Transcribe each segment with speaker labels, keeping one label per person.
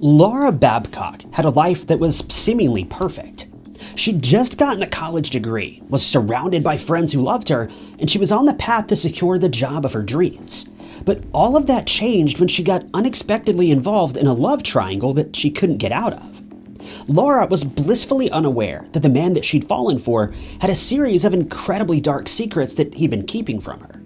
Speaker 1: Laura Babcock had a life that was seemingly perfect. She'd just gotten a college degree, was surrounded by friends who loved her, and she was on the path to secure the job of her dreams. But all of that changed when she got unexpectedly involved in a love triangle that she couldn't get out of. Laura was blissfully unaware that the man that she'd fallen for had a series of incredibly dark secrets that he'd been keeping from her.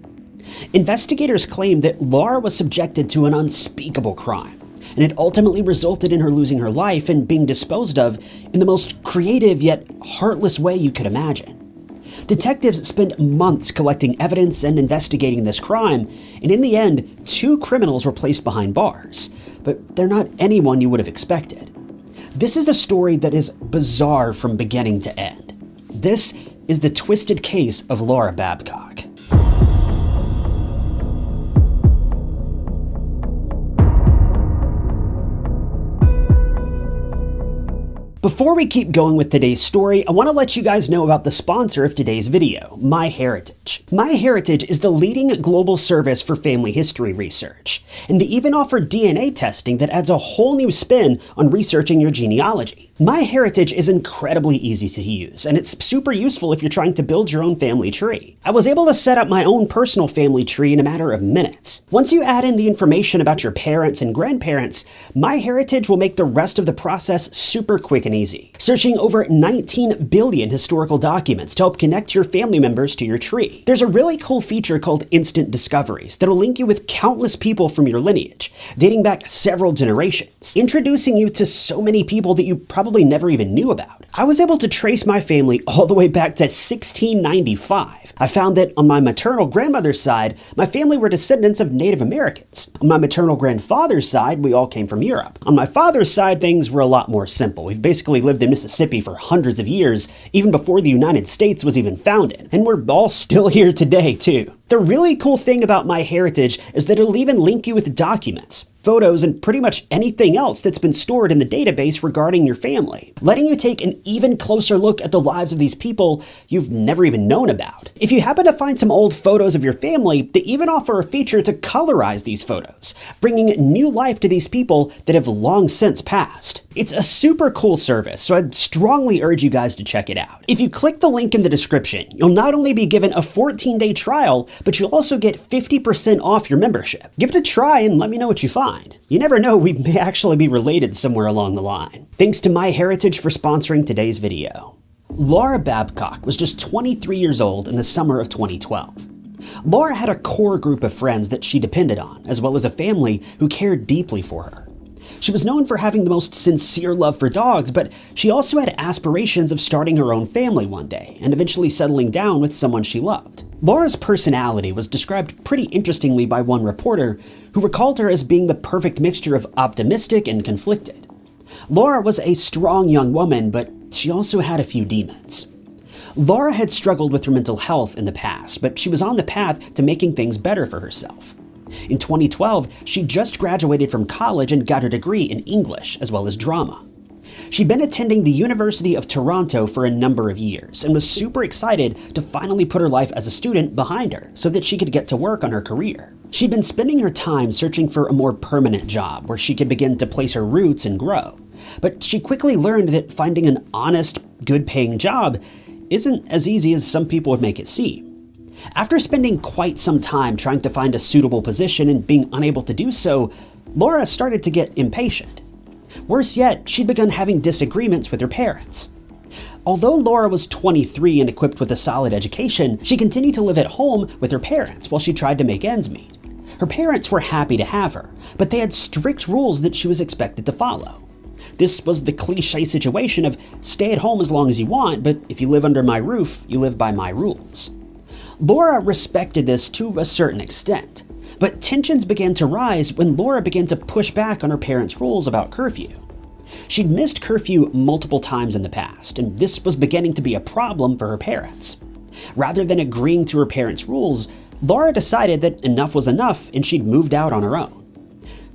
Speaker 1: Investigators claimed that Laura was subjected to an unspeakable crime, and it ultimately resulted in her losing her life and being disposed of in the most creative yet heartless way you could imagine. Detectives spent months collecting evidence and investigating this crime, and in the end, 2 criminals were placed behind bars. But they're not anyone you would have expected. This is a story that is bizarre from beginning to end. This is the twisted case of Laura Babcock. Before we keep going with today's story, I want to let you guys know about the sponsor of today's video, MyHeritage. MyHeritage is the leading global service for family history research, and they even offer DNA testing that adds a whole new spin on researching your genealogy. MyHeritage is incredibly easy to use, and it's super useful if you're trying to build your own family tree. I was able to set up my own personal family tree in a matter of minutes. Once you add in the information about your parents and grandparents, MyHeritage will make the rest of the process super quick and easy. Searching over 19 billion historical documents to help connect your family members to your tree. There's a really cool feature called Instant Discoveries that'll link you with countless people from your lineage, dating back several generations, introducing you to so many people that you probably never even knew about. I was able to trace my family all the way back to 1695. I found that on my maternal grandmother's side, my family were descendants of Native Americans. On my maternal grandfather's side, we all came from Europe. On my father's side, things were a lot more simple. We've basically lived in Mississippi for hundreds of years, even before the United States was even founded. And we're all still here today, too. The really cool thing about MyHeritage is that it'll even link you with documents, photos, and pretty much anything else that's been stored in the database regarding your family, letting you take an even closer look at the lives of these people you've never even known about. If you happen to find some old photos of your family, they even offer a feature to colorize these photos, bringing new life to these people that have long since passed. It's a super cool service, so I'd strongly urge you guys to check it out. If you click the link in the description, you'll not only be given a 14-day trial, but you'll also get 50% off your membership. Give it a try and let me know what you find. You never know, we may actually be related somewhere along the line. Thanks to MyHeritage for sponsoring today's video. Laura Babcock was just 23 years old in the summer of 2012. Laura had a core group of friends that she depended on, as well as a family who cared deeply for her. She was known for having the most sincere love for dogs, but she also had aspirations of starting her own family one day and eventually settling down with someone she loved. Laura's personality was described pretty interestingly by one reporter who recalled her as being the perfect mixture of optimistic and conflicted. Laura was a strong young woman, but she also had a few demons. Laura had struggled with her mental health in the past, but she was on the path to making things better for herself. In 2012, she just graduated from college and got her degree in English as well as drama. She'd been attending the University of Toronto for a number of years and was super excited to finally put her life as a student behind her so that she could get to work on her career. She'd been spending her time searching for a more permanent job where she could begin to place her roots and grow. But she quickly learned that finding an honest, good-paying job isn't as easy as some people would make it seem. After spending quite some time trying to find a suitable position and being unable to do so, Laura started to get impatient. Worse yet, she'd begun having disagreements with her parents. Although Laura was 23 and equipped with a solid education, she continued to live at home with her parents while she tried to make ends meet. Her parents were happy to have her, but they had strict rules that she was expected to follow. This was the cliche situation of stay at home as long as you want, but if you live under my roof, you live by my rules. Laura respected this to a certain extent, but tensions began to rise when Laura began to push back on her parents' rules about curfew. She'd missed curfew multiple times in the past, and this was beginning to be a problem for her parents. Rather than agreeing to her parents' rules, Laura decided that enough was enough and she'd moved out on her own.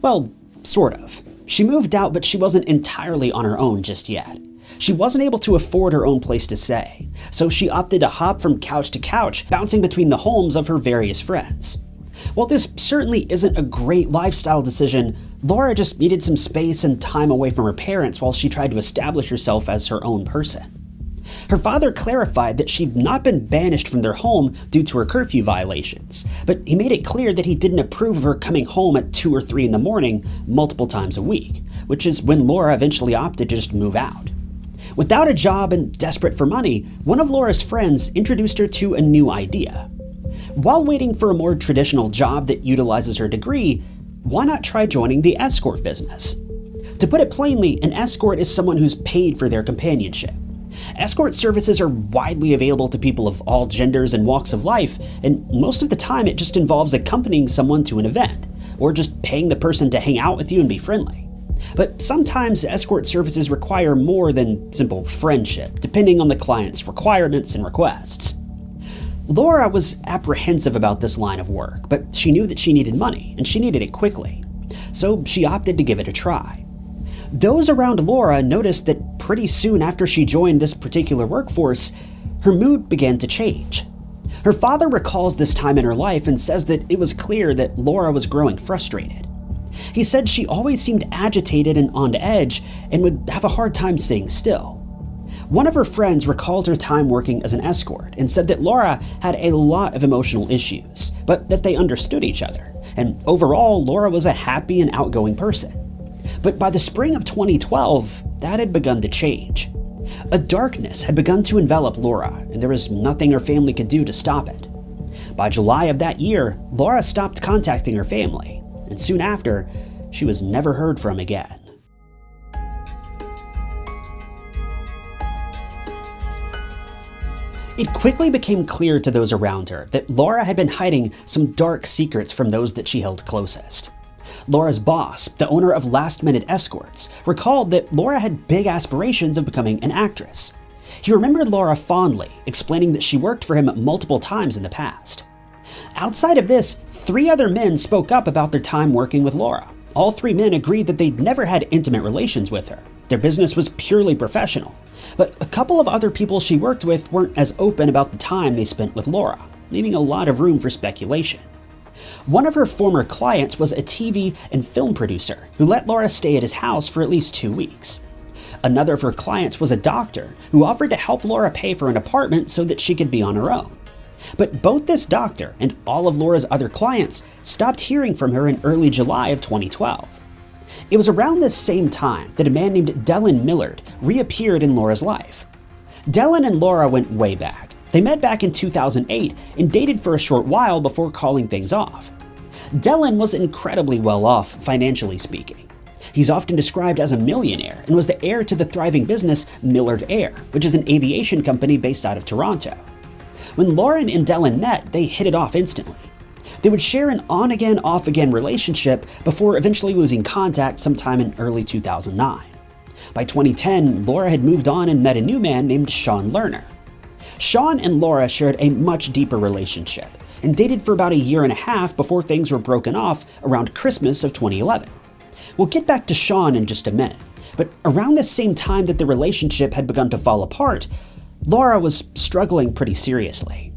Speaker 1: Well, sort of. She moved out, but she wasn't entirely on her own just yet. She wasn't able to afford her own place to stay, so she opted to hop from couch to couch, bouncing between the homes of her various friends. While this certainly isn't a great lifestyle decision, Laura just needed some space and time away from her parents while she tried to establish herself as her own person. Her father clarified that she'd not been banished from their home due to her curfew violations, but he made it clear that he didn't approve of her coming home at 2 or 3 in the morning multiple times a week, which is when Laura eventually opted to just move out. Without a job and desperate for money, one of Laura's friends introduced her to a new idea. While waiting for a more traditional job that utilizes her degree, why not try joining the escort business? To put it plainly, an escort is someone who's paid for their companionship. Escort services are widely available to people of all genders and walks of life, and most of the time it just involves accompanying someone to an event, or just paying the person to hang out with you and be friendly. But sometimes escort services require more than simple friendship, depending on the client's requirements and requests. Laura was apprehensive about this line of work, but she knew that she needed money, and she needed it quickly. So she opted to give it a try. Those around Laura noticed that pretty soon after she joined this particular workforce, her mood began to change. Her father recalls this time in her life and says that it was clear that Laura was growing frustrated. He said she always seemed agitated and on edge and would have a hard time staying still. One of her friends recalled her time working as an escort and said that Laura had a lot of emotional issues, but that they understood each other, and overall, Laura was a happy and outgoing person. But by the spring of 2012, that had begun to change. A darkness had begun to envelop Laura, and there was nothing her family could do to stop it. By July of that year, Laura stopped contacting her family, and soon after, she was never heard from again. It quickly became clear to those around her that Laura had been hiding some dark secrets from those that she held closest. Laura's boss, the owner of Last Minute Escorts, recalled that Laura had big aspirations of becoming an actress. He remembered Laura fondly, explaining that she worked for him multiple times in the past. Outside of this, 3 other men spoke up about their time working with Laura. All 3 men agreed that they'd never had intimate relations with her. Their business was purely professional. But a couple of other people she worked with weren't as open about the time they spent with Laura, leaving a lot of room for speculation. One of her former clients was a TV and film producer who let Laura stay at his house for at least 2 weeks. Another of her clients was a doctor who offered to help Laura pay for an apartment so that she could be on her own. But both this doctor and all of Laura's other clients stopped hearing from her in early July of 2012. It was around this same time that a man named Dylan Millard reappeared in Laura's life. Dylan and Laura went way back. They met back in 2008 and dated for a short while before calling things off. Dylan was incredibly well off, financially speaking. He's often described as a millionaire and was the heir to the thriving business Millard Air, which is an aviation company based out of Toronto. When Lauren and Dylan met, they hit it off instantly. They would share an on-again, off-again relationship before eventually losing contact sometime in early 2009. By 2010, Laura had moved on and met a new man named Sean Lerner. Sean and Laura shared a much deeper relationship and dated for about a year and a half before things were broken off around Christmas of 2011. We'll get back to Sean in just a minute, but around the same time that the relationship had begun to fall apart, Laura was struggling pretty seriously.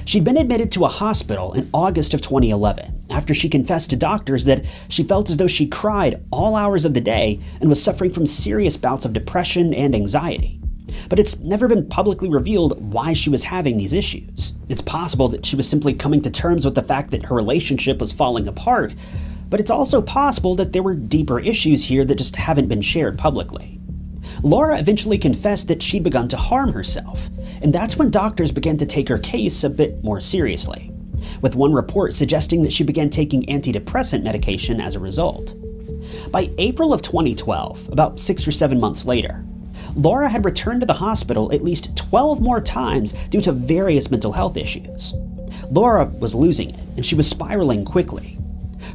Speaker 1: She'd been admitted to a hospital in August of 2011 after she confessed to doctors that she felt as though she cried all hours of the day and was suffering from serious bouts of depression and anxiety. But it's never been publicly revealed why she was having these issues. It's possible that she was simply coming to terms with the fact that her relationship was falling apart, but it's also possible that there were deeper issues here that just haven't been shared publicly. Laura eventually confessed that she'd begun to harm herself, and that's when doctors began to take her case a bit more seriously, with one report suggesting that she began taking antidepressant medication as a result. By April of 2012, about 6 or 7 months later, Laura had returned to the hospital at least 12 more times due to various mental health issues. Laura was losing it, and she was spiraling quickly.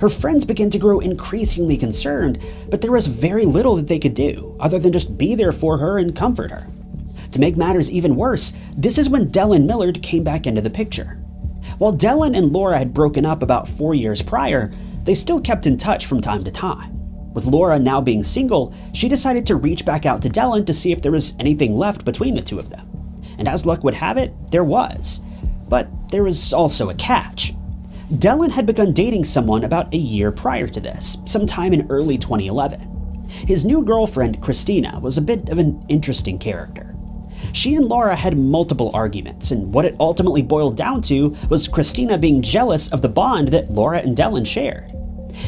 Speaker 1: Her friends began to grow increasingly concerned, but there was very little that they could do other than just be there for her and comfort her. To make matters even worse, this is when Dylan Millard came back into the picture. While Dylan and Laura had broken up about 4 years prior, they still kept in touch from time to time. With Laura now being single, she decided to reach back out to Dylan to see if there was anything left between the two of them. And as luck would have it, there was. But there was also a catch. Dylan had begun dating someone about a year prior to this, sometime in early 2011. His new girlfriend, Christina, was a bit of an interesting character. She and Laura had multiple arguments, and what it ultimately boiled down to was Christina being jealous of the bond that Laura and Dylan shared.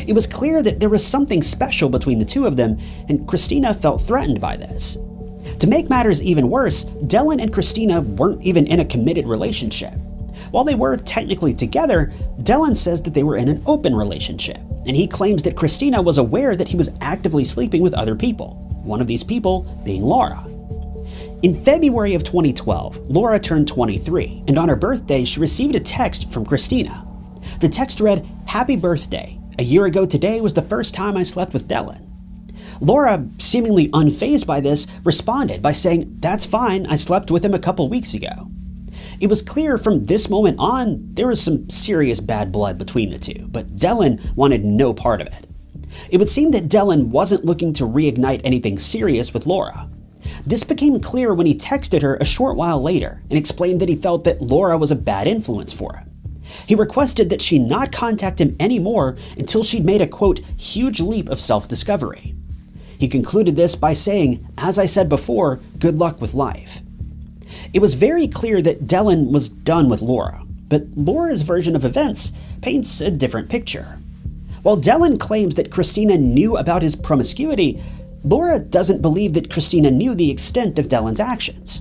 Speaker 1: It was clear that there was something special between the two of them, and Christina felt threatened by this. To make matters even worse, Dylan and Christina weren't even in a committed relationship. While they were technically together, Dylan says that they were in an open relationship, and he claims that Christina was aware that he was actively sleeping with other people, one of these people being Laura. In February of 2012, Laura turned 23, and on her birthday, she received a text from Christina. The text read, "Happy birthday. A year ago today was the first time I slept with Dylan." Laura, seemingly unfazed by this, responded by saying, "That's fine, I slept with him a couple weeks ago." It was clear from this moment on there was some serious bad blood between the two, but Dylan wanted no part of it. It would seem that Dylan wasn't looking to reignite anything serious with Laura. This became clear when he texted her a short while later and explained that he felt that Laura was a bad influence for him. He requested that she not contact him anymore until she'd made a, quote, huge leap of self-discovery. He concluded this by saying, "As I said before, good luck with life." It was very clear that Dylan was done with Laura, but Laura's version of events paints a different picture. While Dylan claims that Christina knew about his promiscuity, Laura doesn't believe that Christina knew the extent of Dylan's actions.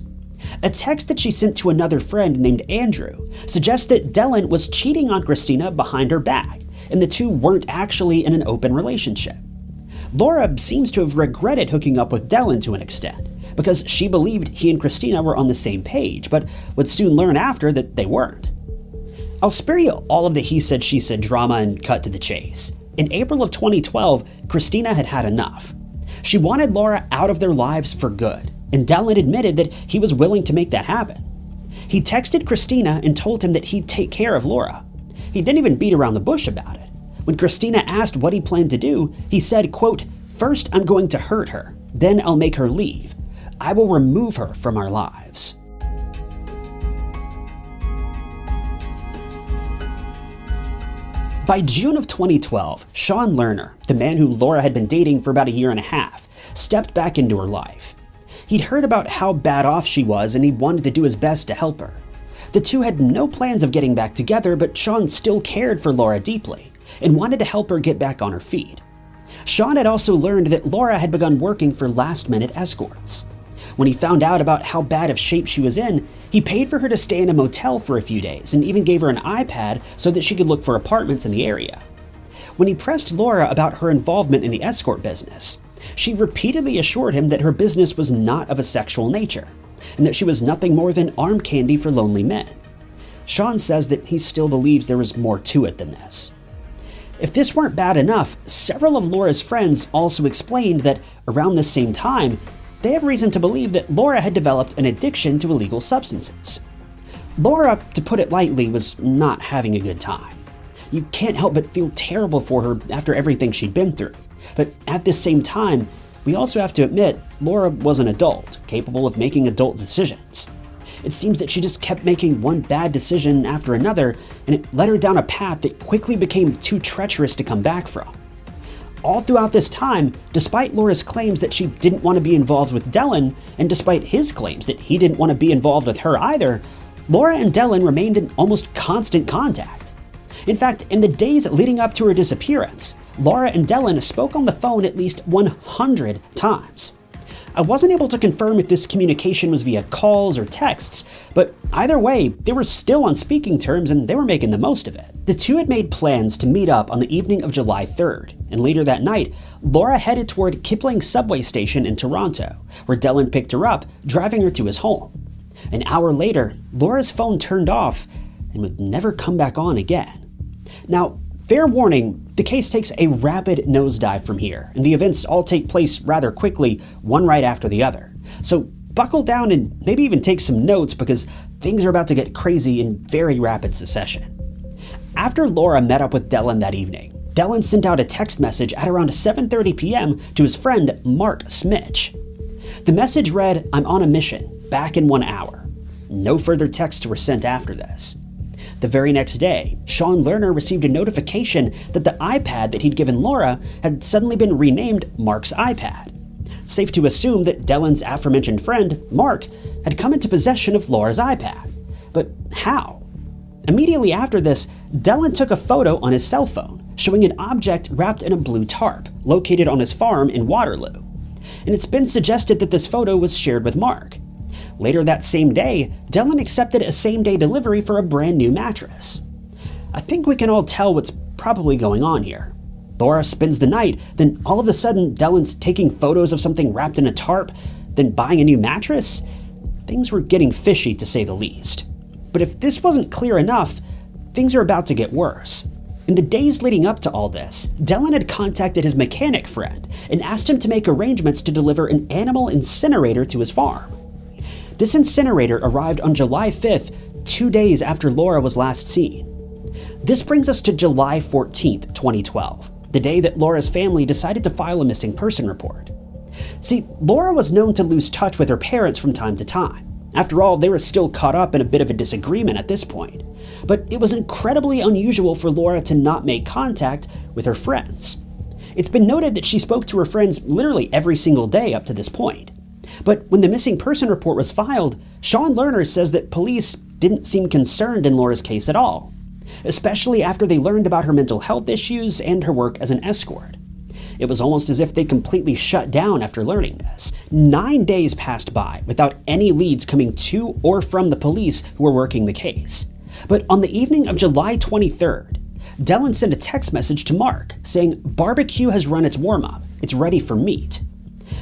Speaker 1: A text that she sent to another friend named Andrew suggests that Dylan was cheating on Christina behind her back, and the two weren't actually in an open relationship. Laura seems to have regretted hooking up with Dylan to an extent, because she believed he and Christina were on the same page, but would soon learn after that they weren't. I'll spare you all of the he said she said drama and cut to the chase. In April of 2012, Christina had had enough. She wanted Laura out of their lives for good, and Dylan admitted that he was willing to make that happen. He texted Christina and told him that he'd take care of Laura. He didn't even beat around the bush about it. When Christina asked what he planned to do, he said, quote, "First I'm going to hurt her, then I'll make her leave. I will remove her from our lives." By June of 2012, Sean Lerner, the man who Laura had been dating for about a year and a half, stepped back into her life. He'd heard about how bad off she was and he wanted to do his best to help her. The two had no plans of getting back together, but Sean still cared for Laura deeply and wanted to help her get back on her feet. Sean had also learned that Laura had begun working for last-minute escorts. When he found out about how bad of shape she was in, he paid for her to stay in a motel for a few days and even gave her an iPad so that she could look for apartments in the area. When he pressed Laura about her involvement in the escort business, she repeatedly assured him that her business was not of a sexual nature, and that she was nothing more than arm candy for lonely men. Sean says that he still believes there was more to it than this. If this weren't bad enough, several of Laura's friends also explained that around the same time, they have reason to believe that Laura had developed an addiction to illegal substances. Laura, to put it lightly, was not having a good time. You can't help but feel terrible for her after everything she'd been through. But at the same time, we also have to admit Laura was an adult, capable of making adult decisions. It seems that she just kept making one bad decision after another, and it led her down a path that quickly became too treacherous to come back from. All throughout this time, despite Laura's claims that she didn't want to be involved with Dylan, and despite his claims that he didn't want to be involved with her either, Laura and Dylan remained in almost constant contact. In fact, in the days leading up to her disappearance, Laura and Dylan spoke on the phone at least 100 times. I wasn't able to confirm if this communication was via calls or texts, but either way, they were still on speaking terms and they were making the most of it. The two had made plans to meet up on the evening of July 3rd, and later that night, Laura headed toward Kipling subway station in Toronto, where Dylan picked her up, driving her to his home. An hour later, Laura's phone turned off and would never come back on again. Now, fair warning, the case takes a rapid nosedive from here, and the events all take place rather quickly, one right after the other. So buckle down and maybe even take some notes because things are about to get crazy in very rapid succession. After Laura met up with Dylan that evening, Dylan sent out a text message at around 7:30 p.m. to his friend Mark Smitch. The message read, "I'm on a mission, back in 1 hour." No further texts were sent after this. The very next day, Sean Lerner received a notification that the iPad that he'd given Laura had suddenly been renamed Mark's iPad. Safe to assume that Dellen's aforementioned friend, Mark, had come into possession of Laura's iPad. But how? Immediately after this, Dellen took a photo on his cell phone showing an object wrapped in a blue tarp located on his farm in Waterloo. And it's been suggested that this photo was shared with Mark. Later that same day, Dellen accepted a same-day delivery for a brand new mattress. I think we can all tell what's probably going on here. Laura spends the night, then all of a sudden Dellen's taking photos of something wrapped in a tarp, then buying a new mattress? Things were getting fishy, to say the least. But if this wasn't clear enough, things are about to get worse. In the days leading up to all this, Dellen had contacted his mechanic friend and asked him to make arrangements to deliver an animal incinerator to his farm. This incinerator arrived on July 5th, 2 days after Laura was last seen. This brings us to July 14th, 2012, the day that Laura's family decided to file a missing person report. See, Laura was known to lose touch with her parents from time to time. After all, they were still caught up in a bit of a disagreement at this point. But it was incredibly unusual for Laura to not make contact with her friends. It's been noted that she spoke to her friends literally every single day up to this point. But when the missing person report was filed, Sean Lerner says that police didn't seem concerned in Laura's case at all, especially after they learned about her mental health issues and her work as an escort. It was almost as if they completely shut down after learning this. 9 days passed by without any leads coming to or from the police who were working the case. But on the evening of July 23rd, Dellen sent a text message to Mark saying, "Barbecue has run its warm-up. It's ready for meat."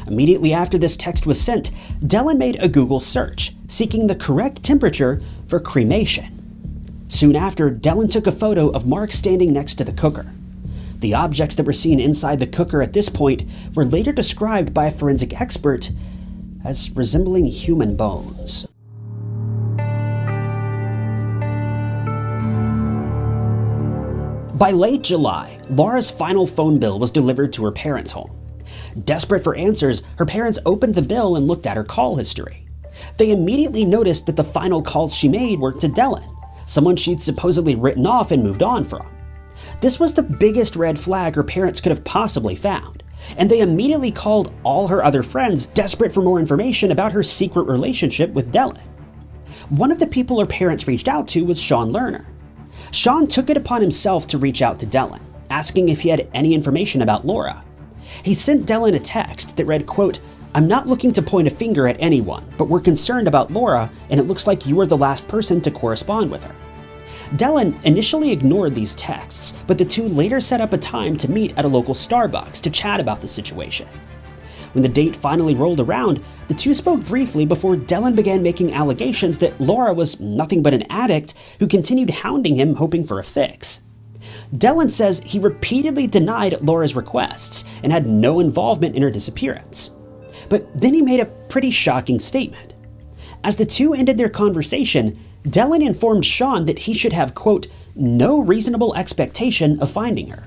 Speaker 1: Immediately after this text was sent, Dellen made a Google search, seeking the correct temperature for cremation. Soon after, Dellen took a photo of Mark standing next to the cooker. The objects that were seen inside the cooker at this point were later described by a forensic expert as resembling human bones. By late July, Laura's final phone bill was delivered to her parents' home. Desperate for answers, her parents opened the bill and looked at her call history. They immediately noticed that the final calls she made were to Dellen, someone she'd supposedly written off and moved on from. This was the biggest red flag her parents could have possibly found, and they immediately called all her other friends, desperate for more information about her secret relationship with Dellen. One of the people her parents reached out to was Sean Lerner. Sean took it upon himself to reach out to Dellen, asking if he had any information about Laura. He sent Dellen a text that read, quote, "I'm not looking to point a finger at anyone, but we're concerned about Laura, and it looks like you were the last person to correspond with her." Dellen initially ignored these texts, but the two later set up a time to meet at a local Starbucks to chat about the situation. When the date finally rolled around, the two spoke briefly before Dellen began making allegations that Laura was nothing but an addict who continued hounding him hoping for a fix. Dellen says he repeatedly denied Laura's requests and had no involvement in her disappearance. But then he made a pretty shocking statement. As the two ended their conversation, Dellen informed Sean that he should have, quote, "no reasonable expectation of finding her."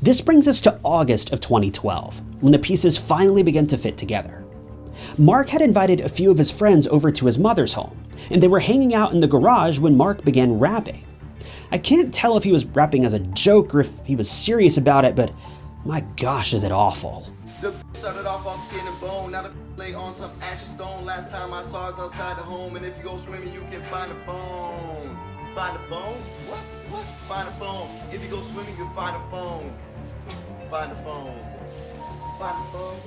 Speaker 1: This brings us to August of 2012, when the pieces finally began to fit together. Mark had invited a few of his friends over to his mother's home, and they were hanging out in the garage when Mark began rapping. I can't tell if he was rapping as a joke or if he was serious about it, but my gosh, is it awful.
Speaker 2: The started off all skin and bone, now the lay on some ashy stone. Last time I saw us outside the home, and if you go swimming, you can find a phone. Find a phone? What? Find a phone. If you go swimming, you'll find a phone. Find a phone. Find a phone.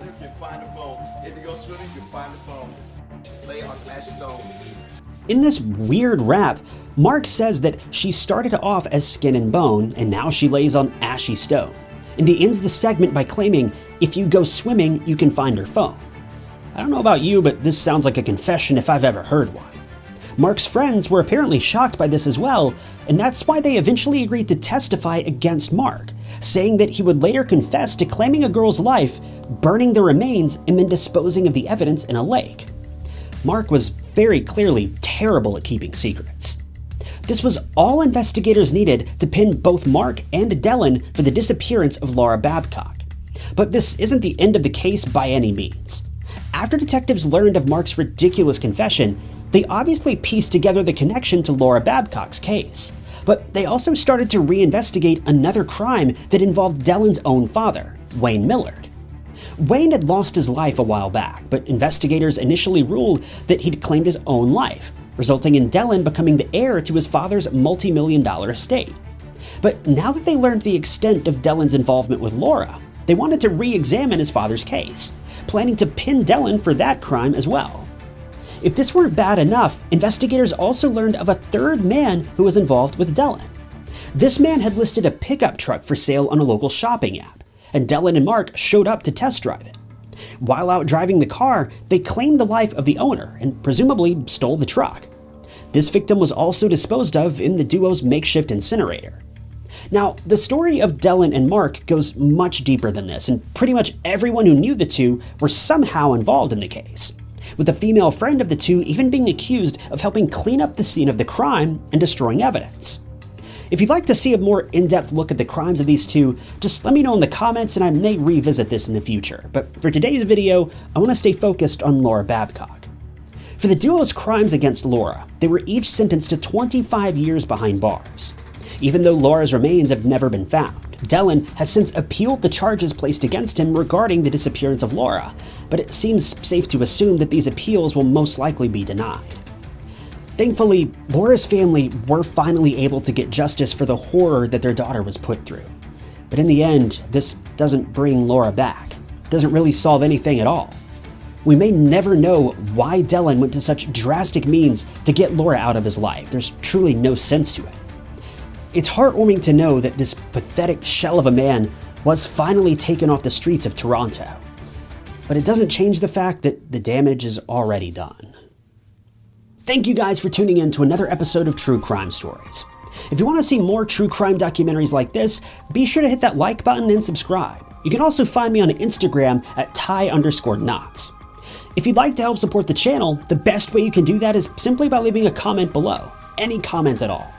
Speaker 2: You can find a phone. If you go swimming, you'll find a phone. Lay on some ashy stone.
Speaker 1: In this weird rap, Mark says that she started off as skin and bone, and now she lays on ashy stone. And he ends the segment by claiming, if you go swimming, you can find her phone. I don't know about you, but this sounds like a confession if I've ever heard one. Mark's friends were apparently shocked by this as well, and that's why they eventually agreed to testify against Mark, saying that he would later confess to claiming a girl's life, burning the remains, and then disposing of the evidence in a lake. Mark was very clearly terrible at keeping secrets. This was all investigators needed to pin both Mark and Dellen for the disappearance of Laura Babcock. But this isn't the end of the case by any means. After detectives learned of Mark's ridiculous confession, They obviously pieced together the connection to Laura Babcock's case, but they also started to reinvestigate another crime that involved Dellen's own father, Wayne Millard. Wayne had lost his life a while back, but investigators initially ruled that he'd claimed his own life, resulting in Dellen becoming the heir to his father's multi-million-dollar estate. But now that they learned the extent of Dellen's involvement with Laura, they wanted to re-examine his father's case, planning to pin Dellen for that crime as well. If this weren't bad enough, investigators also learned of a third man who was involved with Dellen. This man had listed a pickup truck for sale on a local shopping app, and Dellen and Mark showed up to test drive it. While out driving the car, they claimed the life of the owner and presumably stole the truck. This victim was also disposed of in the duo's makeshift incinerator. Now, the story of Dellen and Mark goes much deeper than this, and pretty much everyone who knew the two were somehow involved in the case, with a female friend of the two even being accused of helping clean up the scene of the crime and destroying evidence. If you'd like to see a more in-depth look at the crimes of these two, just let me know in the comments and I may revisit this in the future, but for today's video, I want to stay focused on Laura Babcock. For the duo's crimes against Laura, they were each sentenced to 25 years behind bars. Even though Laura's remains have never been found, Dellen has since appealed the charges placed against him regarding the disappearance of Laura, but it seems safe to assume that these appeals will most likely be denied. Thankfully, Laura's family were finally able to get justice for the horror that their daughter was put through. But in the end, this doesn't bring Laura back. It doesn't really solve anything at all. We may never know why Dellen went to such drastic means to get Laura out of his life. There's truly no sense to it. It's heartwarming to know that this pathetic shell of a man was finally taken off the streets of Toronto. But it doesn't change the fact that the damage is already done. Thank you guys for tuning in to another episode of True Crime Stories. If you want to see more true crime documentaries like this, be sure to hit that like button and subscribe. You can also find me on Instagram at Ty_knots. If you'd like to help support the channel, the best way you can do that is simply by leaving a comment below. Any comment at all.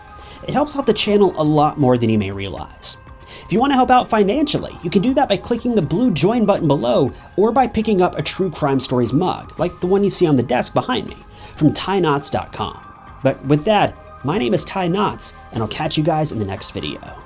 Speaker 1: It helps out the channel a lot more than you may realize. If you want to help out financially, you can do that by clicking the blue join button below or by picking up a True Crime Stories mug, like the one you see on the desk behind me, from TyKnots.com. But with that, my name is Ty Knots, and I'll catch you guys in the next video.